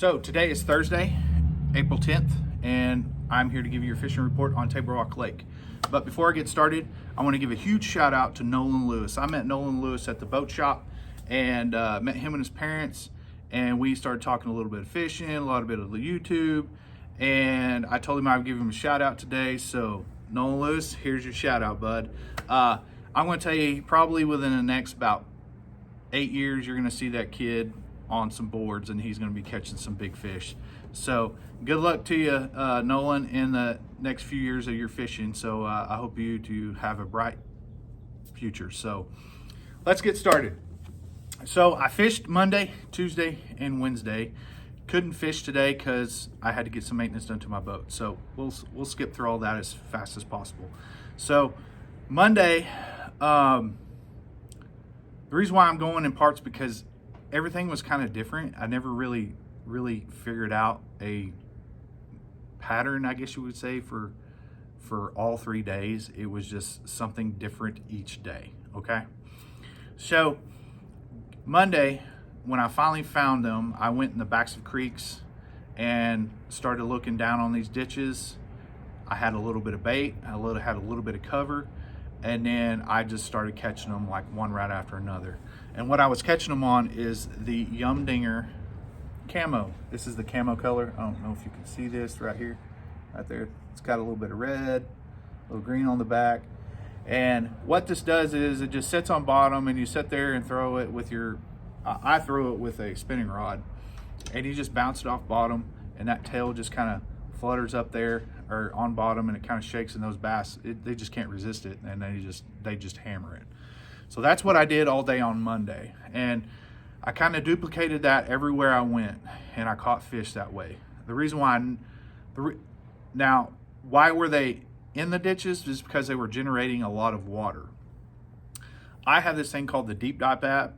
So today is Thursday, April 10th, and I'm here to give you your fishing report on Table Rock Lake. But before I get started, I want to give a huge shout out to Nolan Lewis. I met Nolan Lewis at the boat shop and met him and his parents, and we started talking a little bit of fishing, a lot of bit of the YouTube, and I told him I would give him a shout out today. So Nolan Lewis, here's your shout out, bud. I'm going to tell you, probably within the next about 8 years, you're going to see that kid on some boards and he's going to be catching some big fish. So good luck to you, Nolan, in the next few years of your fishing. So I hope you to have a bright future. So let's get started. So I fished Monday, Tuesday, and Wednesday. Couldn't fish today because I had to get some maintenance done to my boat. So we'll skip through all that as fast as possible. So Monday, the reason why I'm going in parts because everything was kind of different. I never really figured out a pattern, I guess you would say, for all 3 days. It was just something different each day, okay? So Monday, when I finally found them, I went in the backs of creeks and started looking down on these ditches. I had a little bit of bait, had a little bit of cover, and then I just started catching them like one right after another. And what I was catching them on is the Dinger Camo. This is the Camo color. I don't know if you can see this right here, right there. It's got a little bit of red, a little green on the back. And what this does is it just sits on bottom and you sit there and throw it with your, I throw it with a spinning rod, and you just bounce it off bottom, and that tail just kind of flutters up there or on bottom, and it kind of shakes, and those bass, they just can't resist it, and they just hammer it. So that's what I did all day on Monday, and I kind of duplicated that everywhere I went, and I caught fish that way. The reason why, now why were they in the ditches is because they were generating a lot of water. I have this thing called the Deep Dive app.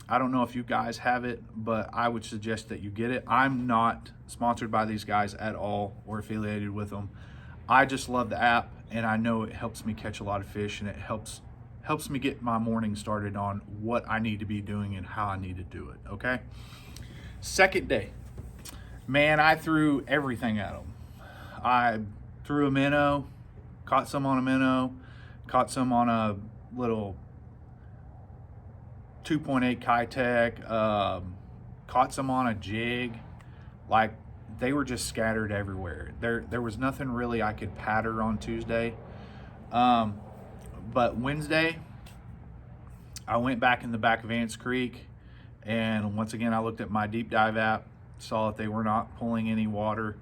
I don't know if you guys have it, but I would suggest that you get it. I'm not sponsored by these guys at all or affiliated with them. I just love the app, and I know it helps me catch a lot of fish, and it helps me get my morning started on what I need to be doing and how I need to do it, okay? Second day, man, I threw everything at them. I threw a minnow, caught some on a minnow, caught some on a little 2.8 Kitech, caught some on a jig. Like, they were just scattered everywhere. There was nothing really I could patter on Tuesday. But Wednesday, I went back in the back of Ants Creek, and once again I looked at my Deep Dive app, saw that they were not pulling any water,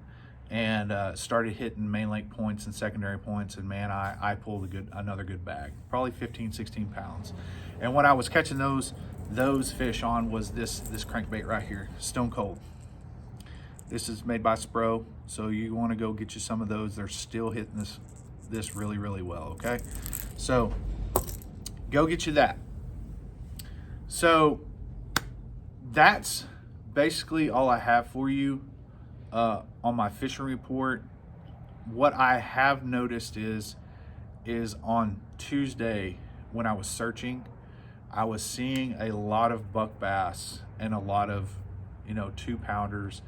and started hitting main lake points and secondary points, and man, I pulled another good bag, probably 15-16 pounds. And what I was catching those fish on was this crankbait right here, Stone Cold. This is made by Spuro, so you want to go get you some of those. They're still hitting this really well, okay? So go get you that. So that's basically all I have for you on my fishing report. What I have noticed is on Tuesday when I was searching, I was seeing a lot of buck bass and a lot of 2-pounders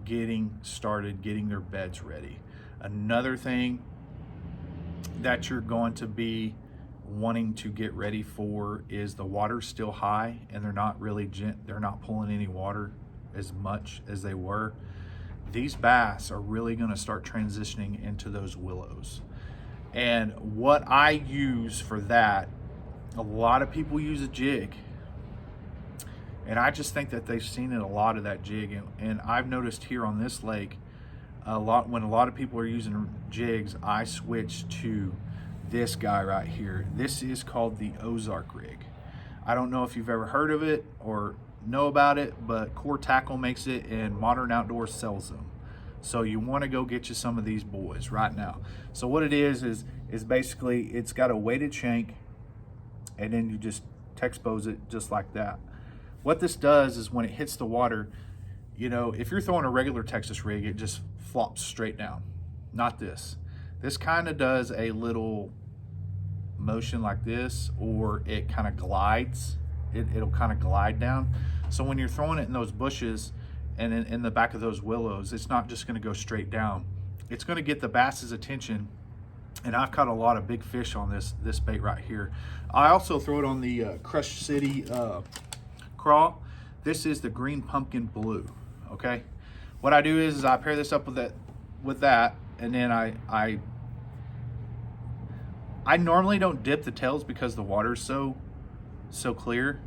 getting started, getting their beds ready. Another thing that you're going to be wanting to get ready for is the water's still high, and they're not pulling any water as much as they were. These bass are really going to start transitioning into those willows. And what I use for that, a lot of people use a jig, and I just think that they've seen a lot of that jig, and I've noticed here on this lake when a lot of people are using jigs, I switch to this guy right here. This is called the Ozark Rig. I don't know if you've ever heard of it or know about it, but Core Tackle makes it and Modern Outdoors sells them. So you want to go get you some of these boys right now. So what it is basically it's got a weighted shank, and then you just Texpose it just like that. What this does is when it hits the water, if you're throwing a regular Texas rig, it just flops straight down. Not this. This kind of does a little motion like this, or it kind of glides. It'll kind of glide down. So when you're throwing it in those bushes, and in the back of those willows, it's not just going to go straight down. It's going to get the bass's attention, and I've caught a lot of big fish on this bait right here. I also throw it on the Crushcity craw. This is the green pumpkin blue. Okay, what I do is I pair this up with that, and then I normally don't dip the tails because the water's so clear.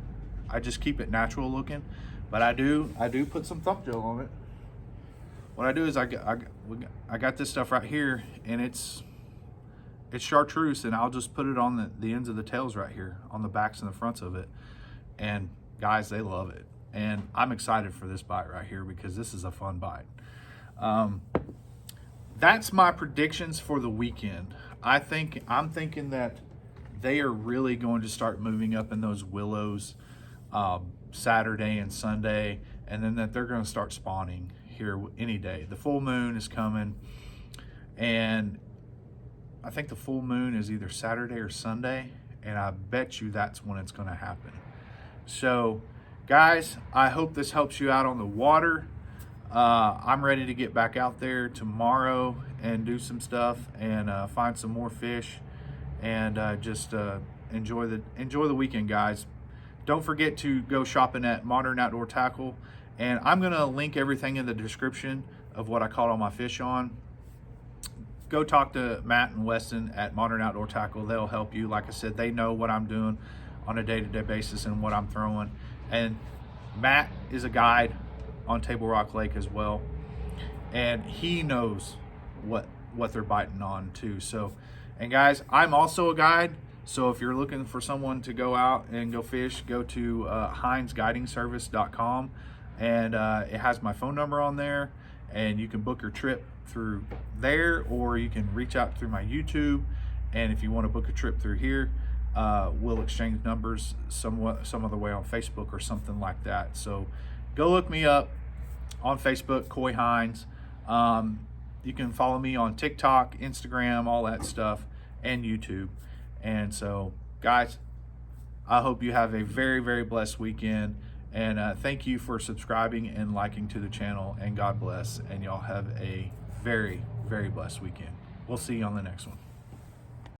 I just keep it natural looking, but I do put some Thump Gel on it. What I do is I got this stuff right here, and it's chartreuse, and I'll just put it on the ends of the tails right here, on the backs and the fronts of it. And guys, they love it. And I'm excited for this bite right here because this is a fun bite. That's my predictions for the weekend. I'm thinking that they are really going to start moving up in those willows Saturday and Sunday, and then that they're going to start spawning here any day. The full moon is coming, and I think the full moon is either Saturday or Sunday, and I bet you that's when it's going to happen. So guys, I hope this helps you out on the water. I'm ready to get back out there tomorrow and do some stuff and find some more fish, and just enjoy the weekend, guys. Don't forget to go shopping at Modern Outdoor Tackle, and I'm gonna link everything in the description of what I caught all my fish on. Go talk to Matt and Weston at Modern Outdoor Tackle. They'll help you. Like I said, they know what I'm doing on a day-to-day basis and what I'm throwing. And Matt is a guide on Table Rock Lake as well, and he knows what they're biting on too. So, and guys, I'm also a guide, so if you're looking for someone to go out and go fish, go to hinesguidingservice.com, and it has my phone number on there, and you can book your trip through there, or you can reach out through my YouTube. And if you want to book a trip through here, we'll exchange numbers some other way on Facebook or something like that. So go look me up on Facebook, Coy Hines. You can follow me on TikTok, Instagram, all that stuff, and YouTube. And so guys, I hope you have a very, very blessed weekend, and thank you for subscribing and liking to the channel, and God bless, and y'all have a very, very blessed weekend. We'll see you on the next one.